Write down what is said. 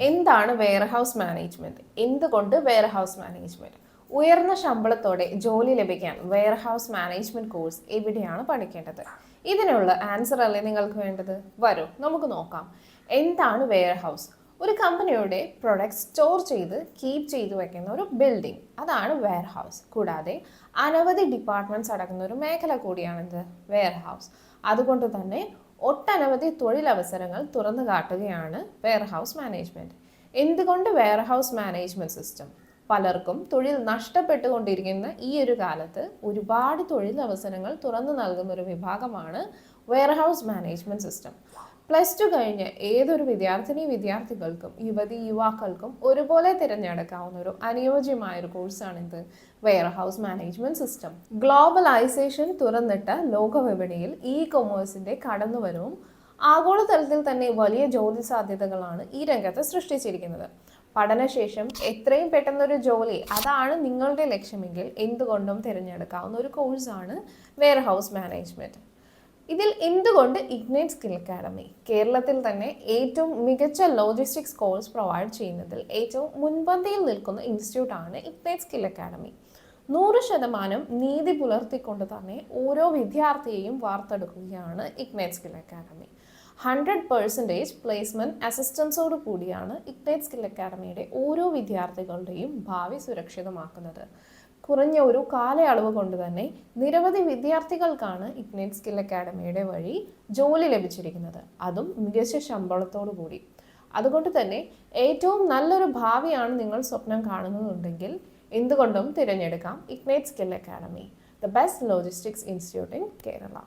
എന്താണ് warehouse management? എന്തുകൊണ്ട് warehouse management? ഉയർന്ന ശമ്പളത്തോടെ ജോലി ലഭിക്കാൻ വെയർഹൗസ് മാനേജ്മെന്റ് കോഴ്സ് എവിടെയാണ് പഠിക്കേണ്ടത്? ഇതിനുള്ള ആൻസർ അല്ലേ നിങ്ങൾക്ക് വേണ്ടത്? വരൂ നമുക്ക് നോക്കാം. എന്താണ് വെയർഹൗസ്? ഒരു കമ്പനിയുടെ പ്രൊഡക്റ്റ് സ്റ്റോർ ചെയ്ത് കീപ്പ് ചെയ്ത് വെക്കുന്ന ഒരു ബിൽഡിംഗ്, അതാണ് വെയർഹൗസ്. കൂടാതെ അനവധി ഡിപ്പാർട്ട്മെന്റ്സ് അടങ്ങുന്ന ഒരു മേഖല കൂടിയാണിത് വെയർഹൗസ്. അതുകൊണ്ട് തന്നെ ഒട്ടനവധി തൊഴിലവസരങ്ങൾ തുറന്നു കാട്ടുകയാണ് വെയർഹൗസ് മാനേജ്മെന്റ്. എന്തുകൊണ്ട് വെയർഹൗസ് മാനേജ്മെന്റ് സിസ്റ്റം? പലർക്കും തൊഴിൽ നഷ്ടപ്പെട്ടുകൊണ്ടിരിക്കുന്ന ഈ ഒരു കാലത്ത് ഒരുപാട് തൊഴിലവസരങ്ങൾ തുറന്നു നൽകുന്ന ഒരു വിഭാഗമാണ് വെയർഹൗസ് മാനേജ്മെന്റ് സിസ്റ്റം. +2 കഴിഞ്ഞ് ഏതൊരു വിദ്യാർത്ഥികൾക്കും യുവാക്കൾക്കും ഒരുപോലെ തിരഞ്ഞെടുക്കാവുന്ന ഒരു അനുയോജ്യമായ ഒരു കോഴ്സാണിത് വെയർഹൗസ് മാനേജ്മെന്റ് സിസ്റ്റം. ഗ്ലോബലൈസേഷൻ തുറന്നിട്ട ലോകവിപണിയിൽ കൊമേഴ്സിന്റെ കടന്നുവരവും ആഗോളതലത്തിൽ തന്നെ വലിയ ജോലി സാധ്യതകളാണ് ഈ രംഗത്ത് സൃഷ്ടിച്ചിരിക്കുന്നത്. പഠനശേഷം എത്രയും പെട്ടെന്നൊരു ജോലി, അതാണ് നിങ്ങളുടെ ലക്ഷ്യമെങ്കിൽ എന്തുകൊണ്ടും തിരഞ്ഞെടുക്കാവുന്ന ഒരു കോഴ്സാണ് വെയർഹൗസ് മാനേജ്മെന്റ്. ഇതിൽ എന്തുകൊണ്ട് ഇഗ്നൈറ്റ് സ്കിൽ അക്കാഡമി കേരളത്തിൽ തന്നെ ഏറ്റവും മികച്ച ലോജിസ്റ്റിക്സ് കോഴ്സ് പ്രൊവൈഡ് ചെയ്യുന്നതിൽ ഏറ്റവും മുൻപന്തിയിൽ നിൽക്കുന്ന ഇൻസ്റ്റിറ്റ്യൂട്ടാണ് ഇഗ്നൈറ്റ് സ്കിൽ അക്കാഡമി. 100% നീതി പുലർത്തിക്കൊണ്ട് തന്നെ ഓരോ വിദ്യാർത്ഥിയെയും വാർത്തെടുക്കുകയാണ് ഇഗ്നൈറ്റ് സ്കിൽ അക്കാഡമി. 100% പ്ലേസ്മെന്റ് അസിസ്റ്റൻസോട് കൂടിയാണ് ഇഗ്നൈറ്റ് സ്കിൽ അക്കാഡമിയുടെ ഓരോ വിദ്യാർത്ഥികളുടെയും ഭാവി സുരക്ഷിതമാക്കുന്നത്. കുറഞ്ഞ ഒരു കാലയളവ് കൊണ്ട് തന്നെ നിരവധി വിദ്യാർത്ഥികൾക്കാണ് ഇഗ്നൈറ്റ് സ്കിൽ അക്കാഡമിയുടെ വഴി ജോലി ലഭിച്ചിരിക്കുന്നത്, അതും മികച്ച ശമ്പളത്തോടു കൂടി. അതുകൊണ്ട് തന്നെ ഏറ്റവും നല്ലൊരു ഭാവിയാണ് നിങ്ങൾ സ്വപ്നം കാണുന്നുണ്ടെങ്കിൽ എന്തുകൊണ്ടും തിരഞ്ഞെടുക്കാം ignite skill academy, the best logistics institute in Kerala.